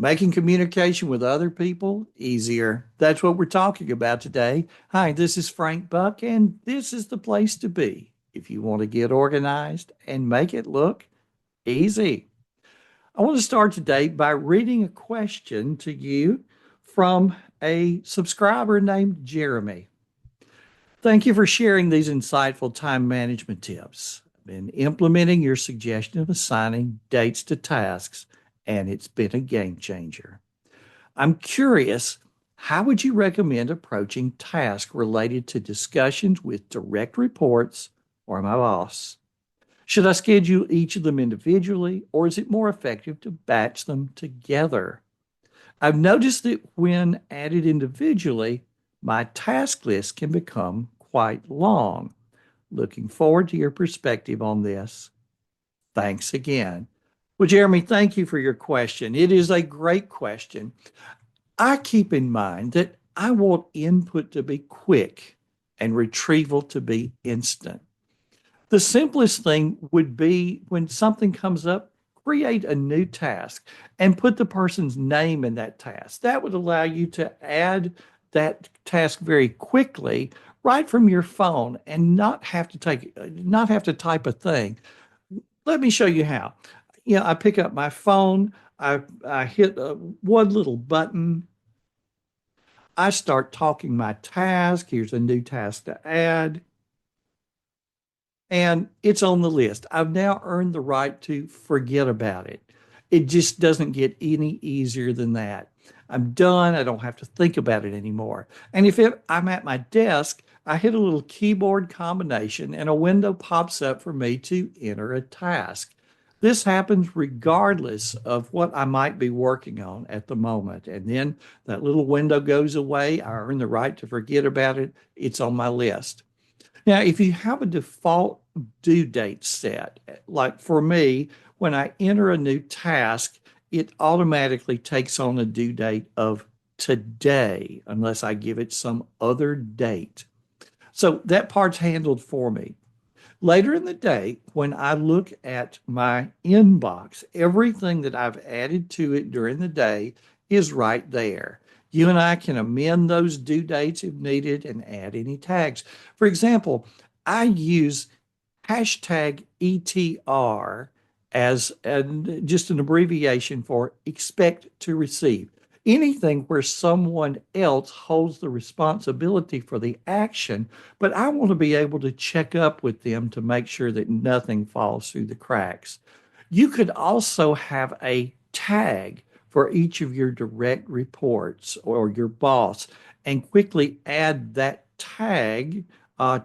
Making communication with other people easier. That's what we're talking about today. Hi, this is Frank Buck, and this is the place to be if you want to get organized and make it look easy. I want to start today by reading a question to you from a subscriber named Jeremy. Thank you for sharing these insightful time management tips. I've been implementing your suggestion of assigning dates to tasks, and it's been a game changer. I'm curious, how would you recommend approaching tasks related to discussions with direct reports or my boss? Should I schedule each of them individually, or is it more effective to batch them together? I've noticed that when added individually, my task list can become quite long. Looking forward to your perspective on this. Thanks again. Well, Jeremy, thank you for your question. It is a great question. I keep in mind that I want input to be quick and retrieval to be instant. The simplest thing would be when something comes up, create a new task and put the person's name in that task. That would allow you to add that task very quickly right from your phone and not have to type a thing. Let me show you how. I pick up my phone, I hit one little button, I start talking my task. Here's a new task to add, and it's on the list. I've now earned the right to forget about it. It just doesn't get any easier than that. I'm done. I don't have to think about it anymore. And I'm at my desk, I hit a little keyboard combination and a window pops up for me to enter a task. This happens regardless of what I might be working on at the moment. And then that little window goes away. I earn the right to forget about it. It's on my list. Now, if you have a default due date set, like for me, when I enter a new task, it automatically takes on a due date of today, unless I give it some other date. So that part's handled for me. Later in the day, when I look at my inbox, everything that I've added to it during the day is right there. You and I can amend those due dates if needed and add any tags. For example, I use hashtag ETR as just an abbreviation for expect to receive. Anything where someone else holds the responsibility for the action, but I want to be able to check up with them to make sure that nothing falls through the cracks. You could also have a tag for each of your direct reports or your boss and quickly add that tag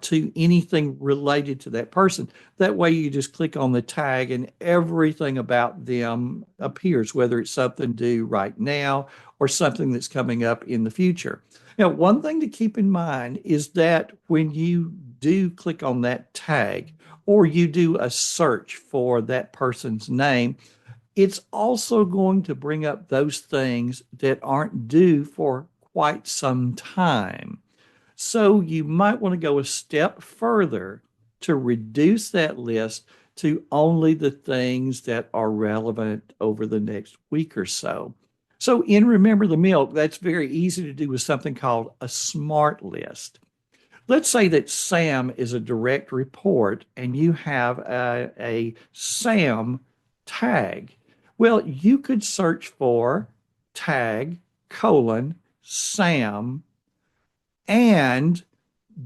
to anything related to that person. That way, you just click on the tag and everything about them appears, whether it's something due right now or something that's coming up in the future. Now, one thing to keep in mind is that when you do click on that tag or you do a search for that person's name, it's also going to bring up those things that aren't due for quite some time. So you might want to go a step further to reduce that list to only the things that are relevant over the next week or so. So in Remember the Milk, that's very easy to do with something called a smart list. Let's say that Sam is a direct report and you have a Sam tag. Well, you could search for tag colon Sam and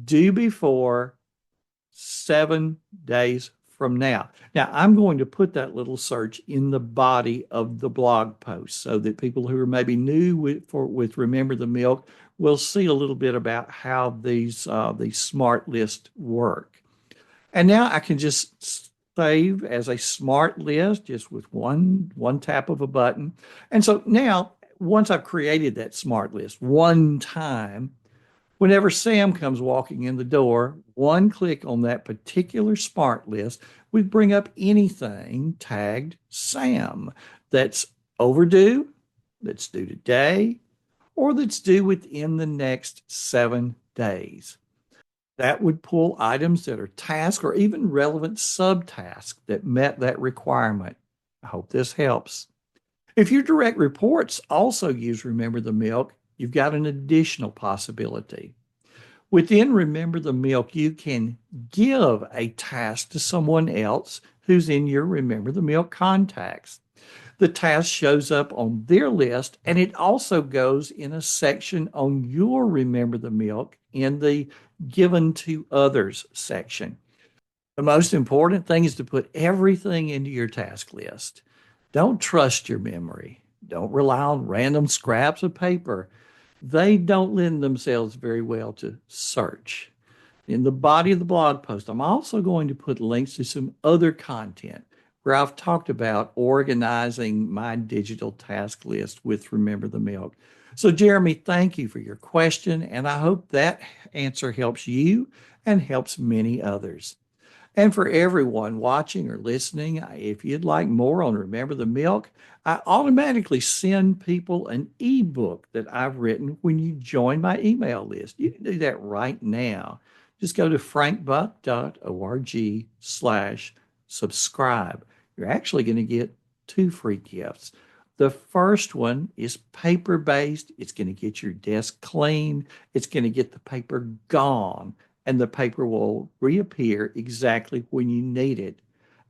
due before 7 days from now. Now, I'm going to put that little search in the body of the blog post so that people who are maybe new with Remember the Milk will see a little bit about how these smart lists work. And now I can just save as a smart list just with one tap of a button. And so now, once I've created that smart list one time, whenever Sam comes walking in the door, one click on that particular smart list would bring up anything tagged Sam that's overdue, that's due today, or that's due within the next 7 days. That would pull items that are tasks or even relevant subtasks that met that requirement. I hope this helps. If your direct reports also use Remember the Milk, you've got an additional possibility. Within Remember the Milk, you can give a task to someone else who's in your Remember the Milk contacts. The task shows up on their list and it also goes in a section on your Remember the Milk in the Given to Others section. The most important thing is to put everything into your task list. Don't trust your memory. Don't rely on random scraps of paper. They don't lend themselves very well to search. In the body of the blog post, I'm also going to put links to some other content where I've talked about organizing my digital task list with Remember the Milk. So, Jeremy, thank you for your question, and I hope that answer helps you and helps many others. And for everyone watching or listening, if you'd like more on Remember the Milk, I automatically send people an ebook that I've written when you join my email list. You can do that right now. Just go to frankbuck.org/subscribe. You're actually going to get two free gifts. The first one is paper based. It's going to get your desk clean. It's going to get the paper gone and the paper will reappear exactly when you need it.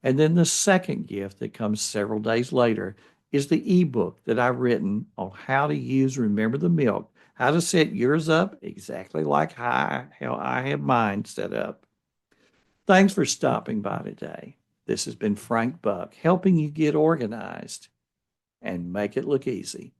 And then the second gift that comes several days later is the ebook that I've written on how to use Remember the Milk, how to set yours up exactly like how I have mine set up. Thanks for stopping by today. This has been Frank Buck helping you get organized and make it look easy.